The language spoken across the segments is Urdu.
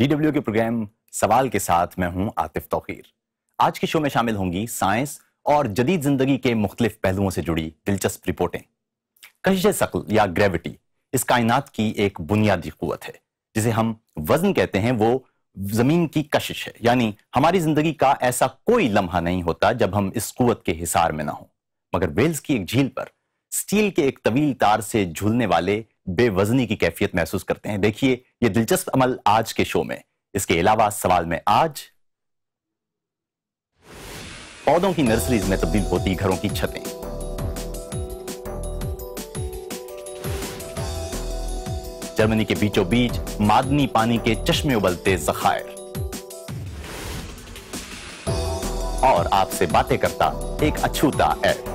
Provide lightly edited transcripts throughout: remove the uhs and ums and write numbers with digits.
DW کے پروگرام سوال کے ساتھ میں ہوں عاطف توقیر۔ آج کے شو میں شامل ہوں گی سائنس اور جدید زندگی کے مختلف پہلوؤں سے جڑی دلچسپ رپورٹیں۔ کشش ثقل یا گریوٹی اس کائنات کی ایک بنیادی قوت ہے جسے ہم وزن کہتے ہیں۔ وہ زمین کی کشش ہے، یعنی ہماری زندگی کا ایسا کوئی لمحہ نہیں ہوتا جب ہم اس قوت کے حصار میں نہ ہوں۔ مگر ویلز کی ایک جھیل پر سٹیل کے ایک طویل تار سے جھولنے والے بے وزنی کی کیفیت محسوس کرتے ہیں۔ دیکھیے یہ دلچسپ عمل آج کے شو میں۔ اس کے علاوہ سوال میں آج پودوں کی نرسریز میں تبدیل ہوتی گھروں کی چھتیں، جرمنی کے بیچوں بیچ معدنی پانی کے چشمے ابلتے ذخائر، اور آپ سے باتیں کرتا ایک اچھوتا ایپ۔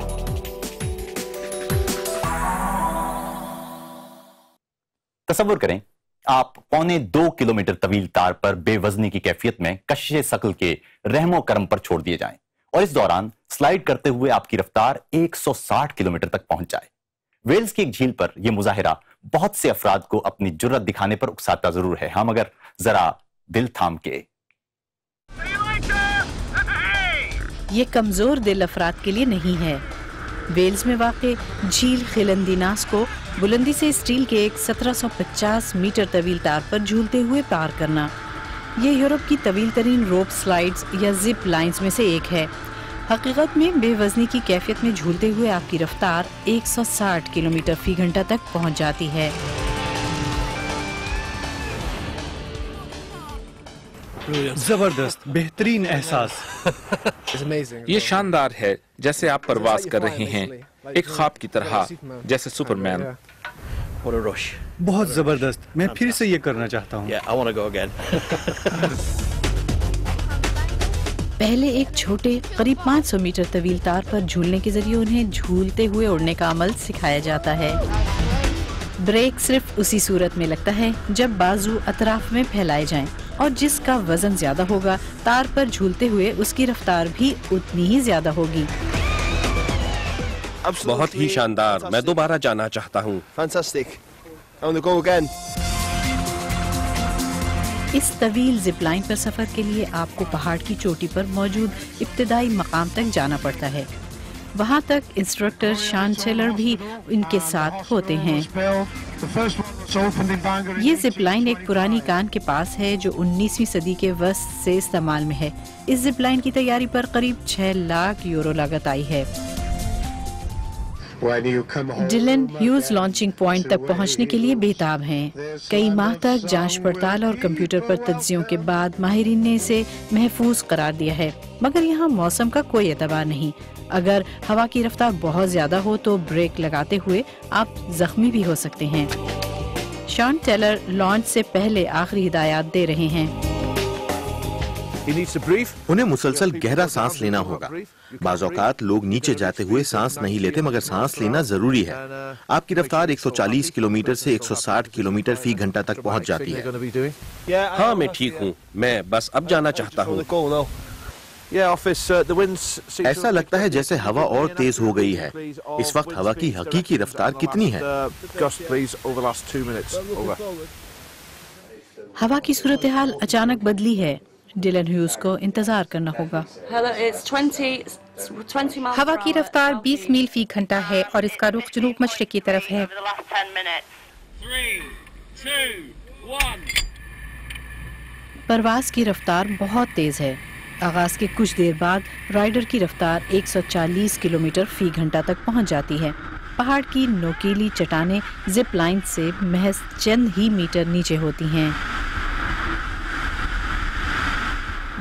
تصور کریں آپ 1.25 کلومیٹر طویل تار پر بے وزنی کی کیفیت میں کشش ثقل کے رحم و کرم پر چھوڑ دیے جائیں اور اس دوران سلائیڈ کرتے ہوئے آپ کی رفتار 160 کلومیٹر تک پہنچ جائے۔ ویلز کی ایک جھیل پر یہ مظاہرہ بہت سے افراد کو اپنی جرت دکھانے پر اکساتا ضرور ہے، ہاں مگر ذرا دل تھام کے۔ یہ کمزور دل افراد کے لیے نہیں ہے۔ ویلز میں واقع جھیل خیلندیناس کو بلندی سے اسٹیل کے ایک 1750 میٹر طویل تار پر جھولتے ہوئے پار کرنا، یہ یورپ کی طویل ترین روپ سلائیڈز یا زپ لائنز میں سے ایک ہے۔ حقیقت میں بے وزنی کی کیفیت میں جھولتے ہوئے آپ کی رفتار 160 کلومیٹر فی گھنٹہ تک پہنچ جاتی ہے۔ زبردست، بہترین احساس۔ یہ شاندار ہے، جیسے آپ پرواز کر رہے ہیں، ایک خواب کی طرح، جیسے سپرمین۔ بہت زبردست، میں پھر سے یہ کرنا چاہتا ہوں۔ پہلے ایک چھوٹے قریب 500 میٹر طویل تار پر جھولنے کے ذریعے انہیں جھولتے ہوئے اڑنے کا عمل سکھایا جاتا ہے۔ بریک صرف اسی صورت میں لگتا ہے جب بازو اطراف میں پھیلائے جائیں، اور جس کا وزن زیادہ ہوگا تار پر جھولتے ہوئے اس کی رفتار بھی اتنی ہی زیادہ ہوگی۔ بہت ہی شاندار، میں دوبارہ جانا چاہتا ہوں۔ اس طویل زپ لائن پر سفر کے لیے آپ کو پہاڑ کی چوٹی پر موجود ابتدائی مقام تک جانا پڑتا ہے۔ وہاں تک انسٹرکٹر شان ٹیلر بھی ان کے ساتھ ہوتے ہیں۔ یہ زپ لائن ایک پرانی کان کے پاس ہے جو 19ویں صدی کے وسط سے استعمال میں ہے۔ اس زپ لائن کی تیاری پر قریب 6 لاکھ یورو لاگت آئی ہے۔ ڈیلن ہیوز لانچنگ پوائنٹ تک پہنچنے کے لیے بےتاب ہیں۔ کئی ماہ تک جانچ پڑتال اور کمپیوٹر پر تجزیوں کے بعد ماہرین نے اسے محفوظ قرار دیا ہے، مگر یہاں موسم کا کوئی اعتبار نہیں۔ اگر ہوا کی رفتار بہت زیادہ ہو تو بریک لگاتے ہوئے آپ زخمی بھی ہو سکتے ہیں۔ شان ٹیلر لانچ سے پہلے آخری ہدایات دے رہے ہیں۔ انہیں مسلسل گہرا سانس لینا ہوگا۔ بعض اوقات لوگ نیچے جاتے ہوئے سانس نہیں لیتے، مگر سانس لینا ضروری ہے۔ آپ کی رفتار 140 کلومیٹر سے 160 کلومیٹر فی گھنٹہ تک پہنچ جاتی ہے۔ ہاں میں ٹھیک ہوں، میں بس اب جانا چاہتا ہوں۔ ایسا لگتا ہے جیسے ہوا اور تیز ہو گئی ہے۔ اس وقت ہوا کی حقیقی رفتار کتنی ہے؟ ہوا کی صورتحال اچانک بدلی ہے۔ ڈیلن ہیوز کو انتظار کرنا ہوگا۔ ہوا کی رفتار 20 میل فی گھنٹہ ہے اور اس کا رخ جنوب مشرق کی طرف ہے۔ پرواز کی رفتار بہت تیز ہے۔ آغاز کے کچھ دیر بعد رائڈر کی رفتار 140 کلومیٹر فی گھنٹہ تک پہنچ جاتی ہے۔ پہاڑ کی نوکیلی چٹانیں زپ لائن سے محض چند ہی میٹر نیچے ہوتی ہیں۔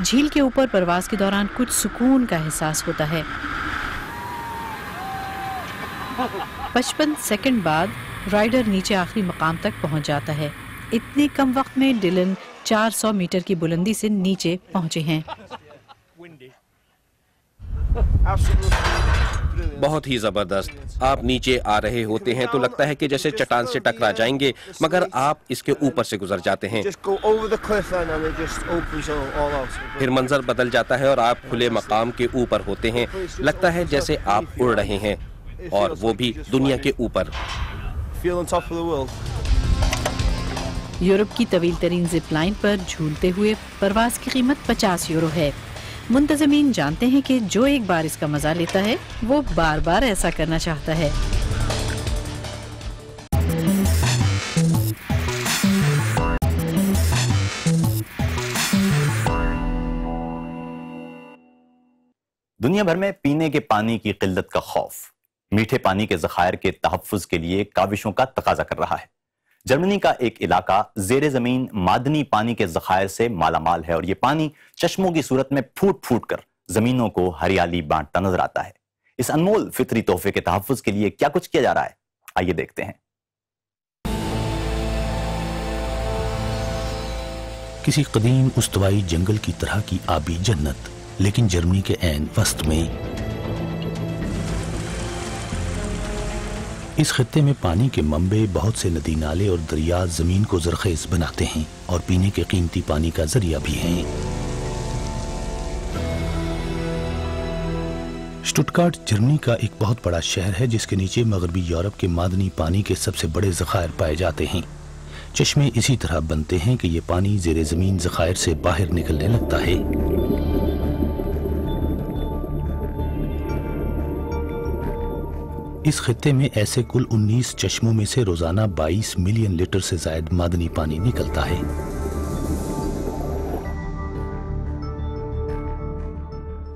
جھیل کے اوپر پرواز کے دوران کچھ سکون کا احساس ہوتا ہے۔ 55 سیکنڈ بعد رائڈر نیچے آخری مقام تک پہنچ جاتا ہے۔ اتنے کم وقت میں ڈیلن 400 میٹر کی بلندی سے نیچے پہنچے ہیں۔ بہت ہی زبردست۔ آپ نیچے آ رہے ہوتے ہیں تو لگتا ہے کہ جیسے چٹان سے ٹکرا جائیں گے، مگر آپ اس کے اوپر سے گزر جاتے ہیں۔ پھر منظر بدل جاتا ہے اور آپ کھلے مقام کے اوپر ہوتے ہیں۔ لگتا ہے جیسے آپ اڑ رہے ہیں، اور وہ بھی دنیا کے اوپر۔ یورپ کی طویل ترین زپ لائن پر جھولتے ہوئے پرواز کی قیمت 50 یورو ہے۔ منتظمین جانتے ہیں کہ جو ایک بار اس کا مزہ لیتا ہے وہ بار بار ایسا کرنا چاہتا ہے۔ دنیا بھر میں پینے کے پانی کی قلت کا خوف میٹھے پانی کے ذخائر کے تحفظ کے لیے کاوشوں کا تقاضا کر رہا ہے۔ جرمنی کا ایک علاقہ زیر زمین معدنی پانی کے ذخائر سے مالا مال ہے اور یہ پانی چشموں کی صورت میں پھوٹ پھوٹ کر زمینوں کو ہریالی بانٹتا نظر آتا ہے۔ اس انمول فطری تحفے کے تحفظ کے لیے کیا کچھ کیا جا رہا ہے، آئیے دیکھتے ہیں۔ کسی قدیم استوائی جنگل کی طرح کی آبی جنت، لیکن جرمنی کے عین وسط میں۔ اس خطے میں پانی کے منبع، بہت سے ندی نالے اور دریا زمین کو زرخیز بناتے ہیں اور پینے کے قیمتی پانی کا ذریعہ بھی ہیں۔ شٹوٹگارٹ جرمنی کا ایک بہت بڑا شہر ہے جس کے نیچے مغربی یورپ کے معدنی پانی کے سب سے بڑے ذخائر پائے جاتے ہیں۔ چشمے اسی طرح بنتے ہیں کہ یہ پانی زیر زمین ذخائر سے باہر نکلنے لگتا ہے۔ اس خطے میں ایسے کل 19 چشموں میں سے روزانہ 22 ملین لیٹر سے زائد معدنی پانی نکلتا ہے۔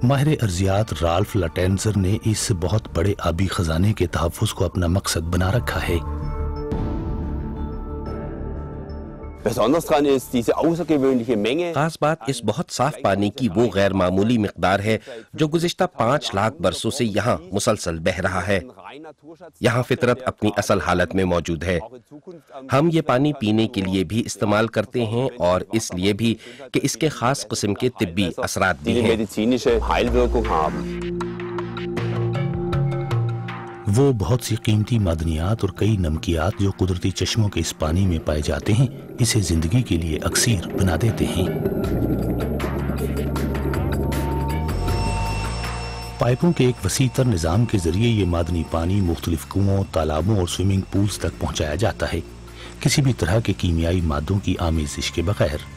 ماہر ارضیات رالف لاٹینزر نے اس بہت بڑے آبی خزانے کے تحفظ کو اپنا مقصد بنا رکھا ہے۔ خاص بات اس بہت صاف پانی کی وہ غیر معمولی مقدار ہے جو گزشتہ 5 لاکھ برسوں سے یہاں مسلسل بہہ رہا ہے۔ یہاں فطرت اپنی اصل حالت میں موجود ہے۔ ہم یہ پانی پینے کے لیے بھی استعمال کرتے ہیں اور اس لیے بھی کہ اس کے خاص قسم کے طبی اثرات بھی ہیں۔ وہ بہت سی قیمتی معدنیات اور کئی نمکیات جو قدرتی چشموں کے اس پانی میں پائے جاتے ہیں اسے زندگی کے لیے اکسیر بنا دیتے ہیں۔ پائپوں کے ایک وسیع تر نظام کے ذریعے یہ معدنی پانی مختلف کنوؤں، تالابوں اور سوئمنگ پولز تک پہنچایا جاتا ہے، کسی بھی طرح کے کیمیائی مادوں کی آمیزش کے بغیر۔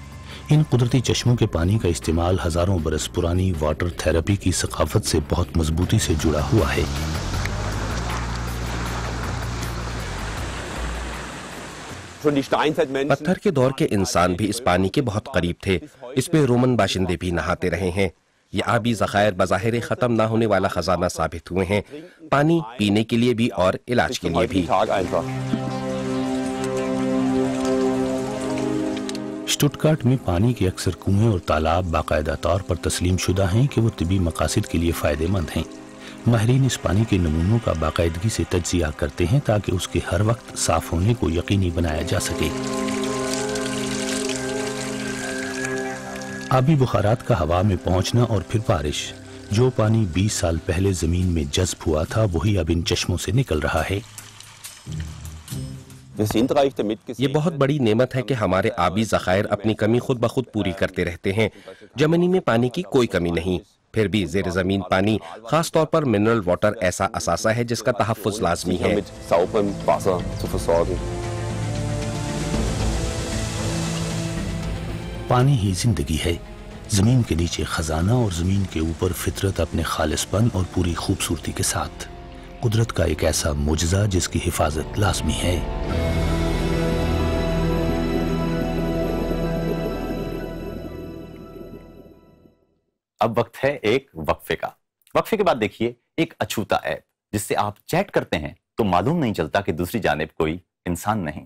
ان قدرتی چشموں کے پانی کا استعمال ہزاروں برس پرانی واٹر تھراپی کی ثقافت سے بہت مضبوطی سے جڑا ہوا ہے۔ پتھر کے دور کے انسان بھی اس پانی کے بہت قریب تھے۔ اس میں رومن باشندے بھی نہاتے رہے ہیں۔ یہ آبی ذخائر بظاہر ختم نہ ہونے والا خزانہ ثابت ہوئے ہیں، پانی پینے کے لیے بھی اور علاج کے لیے بھی۔ شٹوٹگارٹ میں پانی کے اکثر کنویں اور تالاب باقاعدہ طور پر تسلیم شدہ ہیں کہ وہ طبی مقاصد کے لیے فائدہ مند ہیں۔ ماہرین اس پانی کے نمونوں کا باقاعدگی سے تجزیہ کرتے ہیں تاکہ اس کے ہر وقت صاف ہونے کو یقینی بنایا جا سکے۔ آبی بخارات کا ہوا میں پہنچنا اور پھر بارش، جو پانی 20 سال پہلے زمین میں جذب ہوا تھا وہی اب ان چشموں سے نکل رہا ہے۔ یہ بہت بڑی نعمت ہے کہ ہمارے آبی ذخائر اپنی کمی خود بخود پوری کرتے رہتے ہیں۔ جرمنی میں پانی کی کوئی کمی نہیں، پھر بھی زیر زمین پانی، خاص طور پر منرل واٹر، ایسا اثاثہ ہے جس کا تحفظ لازمی ہے۔ پانی ہی زندگی ہے، زمین کے نیچے خزانہ اور زمین کے اوپر فطرت اپنے خالص پن اور پوری خوبصورتی کے ساتھ، قدرت کا ایک ایسا معجزہ جس کی حفاظت لازمی ہے۔ اب وقت ہے ایک وقفے کا۔ وقفے کے بعد دیکھیے ایک اچھوتا ایپ جس سے آپ چیٹ کرتے ہیں تو معلوم نہیں چلتا کہ دوسری جانب کوئی انسان نہیں۔